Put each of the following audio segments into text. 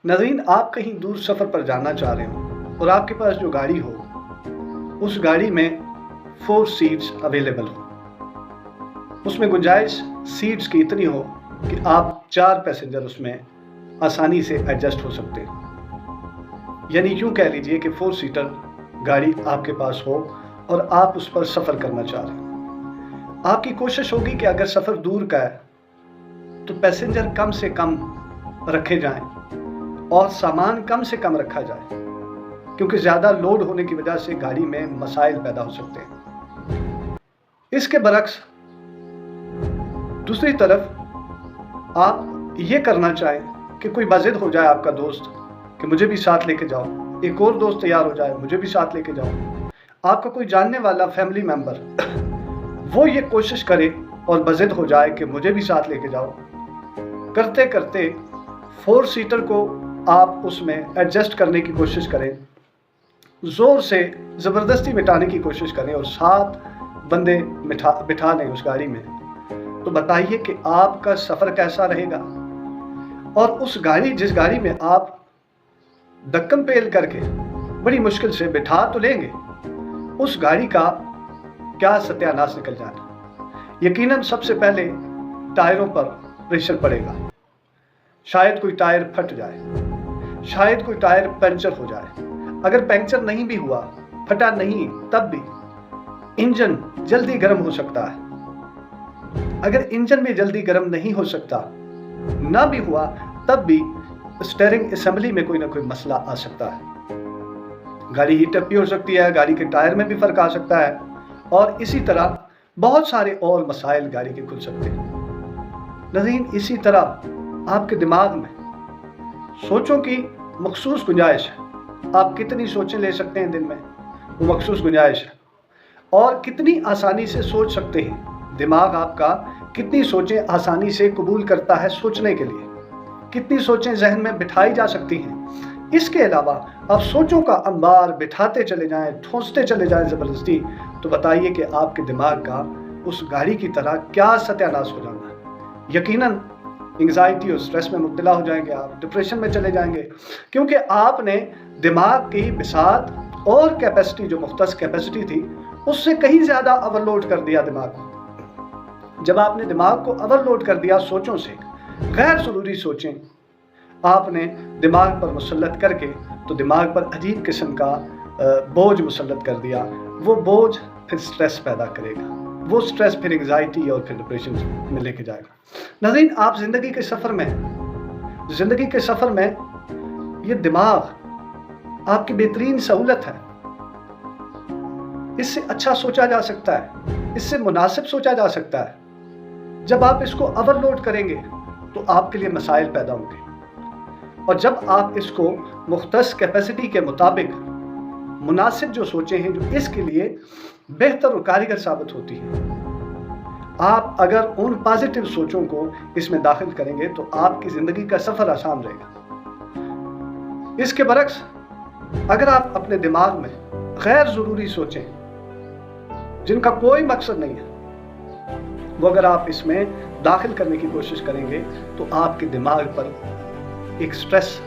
नाज़रीन, आप कहीं दूर सफ़र पर जाना चाह रहे हो और आपके पास जो गाड़ी हो उस गाड़ी में 4 सीट्स अवेलेबल हो, उसमें गुंजाइश सीट्स की इतनी हो कि आप 4 पैसेंजर उसमें आसानी से एडजस्ट हो सकते हैं। यानी यूँ कह लीजिए कि 4 सीटर गाड़ी आपके पास हो और आप उस पर सफ़र करना चाह रहे हो। आपकी कोशिश होगी कि अगर सफ़र दूर का है तो पैसेंजर कम से कम रखे जाएं और सामान कम से कम रखा जाए, क्योंकि ज़्यादा लोड होने की वजह से गाड़ी में मसाइल पैदा हो सकते हैं। इसके बरक्स दूसरी तरफ आप ये करना चाहें कि कोई बाजिद हो जाए आपका दोस्त कि मुझे भी साथ लेके जाओ, एक और दोस्त तैयार हो जाए मुझे भी साथ लेके जाओ, आपका कोई जानने वाला फैमिली मेंबर वो ये कोशिश करे और बाजिद हो जाए कि मुझे भी साथ लेके जाओ। करते करते 4 सीटर को आप उसमें एडजस्ट करने की कोशिश करें, ज़ोर से ज़बरदस्ती बिठाने की कोशिश करें और 7 बंदे बिठा लें उस गाड़ी में, तो बताइए कि आपका सफ़र कैसा रहेगा। और उस गाड़ी जिस गाड़ी में आप धक्कम पेल करके बड़ी मुश्किल से बिठा तो लेंगे, उस गाड़ी का क्या सत्यानाश निकल जाना। यकीनन सबसे पहले टायरों पर प्रेशर पड़ेगा, शायद कोई टायर फट जाए, शायद कोई टायर पंचर हो जाए। अगर पंचर नहीं भी हुआ, फटा नहीं, तब भी इंजन जल्दी गर्म हो सकता है। अगर इंजन में जल्दी गर्म नहीं हो सकता, ना भी हुआ, तब भी स्टीयरिंग असेंबली में कोई ना कोई मसला आ सकता है। गाड़ी हीट अप भी हो सकती है, गाड़ी के टायर में भी फर्क आ सकता है, और इसी तरह बहुत सारे और मसाइल गाड़ी के खुल सकते हैं। नाज़रीन, इसी तरह आपके दिमाग में सोचों की मखसूस गुंजाइश है। आप कितनी सोचें ले सकते हैं दिन में, वो मखसूस गुंजाइश है। और कितनी आसानी से सोच सकते हैं, दिमाग आपका कितनी सोचें आसानी से कबूल करता है सोचने के लिए, कितनी सोचें जहन में बिठाई जा सकती हैं। इसके अलावा आप सोचों का अंबार बिठाते चले जाएं, ठोंसते चले जाएं ज़बरदस्ती, तो बताइए कि आपके दिमाग का उस गाड़ी की तरह क्या सत्यानाश हो जाना है। यकीनन एंग्जाइटी और स्ट्रेस में मुब्तला हो जाएंगे, आप डिप्रेशन में चले जाएंगे, क्योंकि आपने दिमाग की बिसात और कैपेसिटी, जो मुख्तस कैपेसिटी थी, उससे कहीं ज़्यादा ओवरलोड कर दिया दिमाग को। जब आपने दिमाग को ओवरलोड कर दिया सोचों से, गैर ज़रूरी सोचें आपने दिमाग पर मुसल्लत करके, तो दिमाग पर अजीब किस्म का बोझ मुसल्लत कर दिया। वो बोझ फिर स्ट्रेस पैदा करेगा, वो स्ट्रेस फिर एंग्जाइटी और फिर डिप्रेशन में लेके जाएगा। नाज़रीन, आप ज़िंदगी के सफ़र में ये दिमाग आपकी बेहतरीन सहूलत है। इससे अच्छा सोचा जा सकता है, इससे मुनासिब सोचा जा सकता है। जब आप इसको ओवरलोड करेंगे तो आपके लिए मसाइल पैदा होंगे, और जब आप इसको मुख्तस कैपेसिटी के मुताबिक मुनासिब जो सोचें हैं, जो इसके लिए बेहतर और कारगर साबित होती हैं, आप अगर उन पॉजिटिव सोचों को इसमें दाखिल करेंगे तो आपकी ज़िंदगी का सफ़र आसान रहेगा। इसके बरक्स अगर आप अपने दिमाग में गैर ज़रूरी सोचें जिनका कोई मकसद नहीं है, वो अगर आप इसमें दाखिल करने की कोशिश करेंगे, तो आपके दिमाग पर एक स्ट्रेस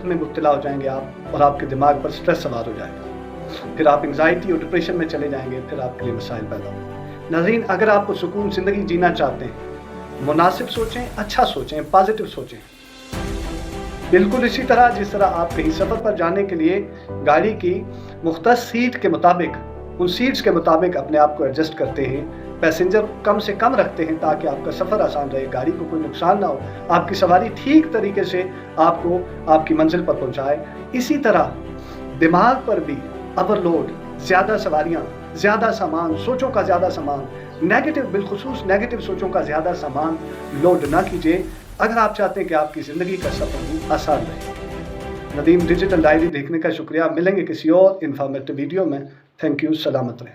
में मुब्तला हो जाएंगे आप, और आपके दिमाग पर स्ट्रेस सवार हो जाएगा। फिर आप एंग्जाइटी और डिप्रेशन में चले जाएंगे, फिर आपके लिए मसाइल पैदा होंगे। नाज़रीन, अगर आपको सुकून ज़िंदगी जीना चाहते हैं, मुनासिब सोचें, अच्छा सोचें, पॉजिटिव सोचें। बिल्कुल इसी तरह जिस तरह आप कहीं सफ़र पर जाने के लिए गाड़ी की मुख्तस सीट के मुताबिक, उन सीट्स के मुताबिक अपने आप को एडजस्ट करते हैं, पैसेंजर कम से कम रखते हैं ताकि आपका सफ़र आसान रहे, गाड़ी को कोई नुकसान ना हो, आपकी सवारी ठीक तरीके से आपको आपकी मंजिल पर पहुंचाए। इसी तरह दिमाग पर भी ओवरलोड, ज़्यादा सवारियाँ, ज़्यादा सामान, सोचों का ज़्यादा सामान, नेगेटिव, बिलखुसूस नेगेटिव सोचों का ज़्यादा सामान लोड ना कीजिए, अगर आप चाहते हैं कि आपकी ज़िंदगी का सफ़र भी आसान रहे। नदीम डिजिटल डायरी देखने का शुक्रिया। मिलेंगे किसी और इन्फॉर्मेटिव वीडियो में। Thank you. सलामत रहें।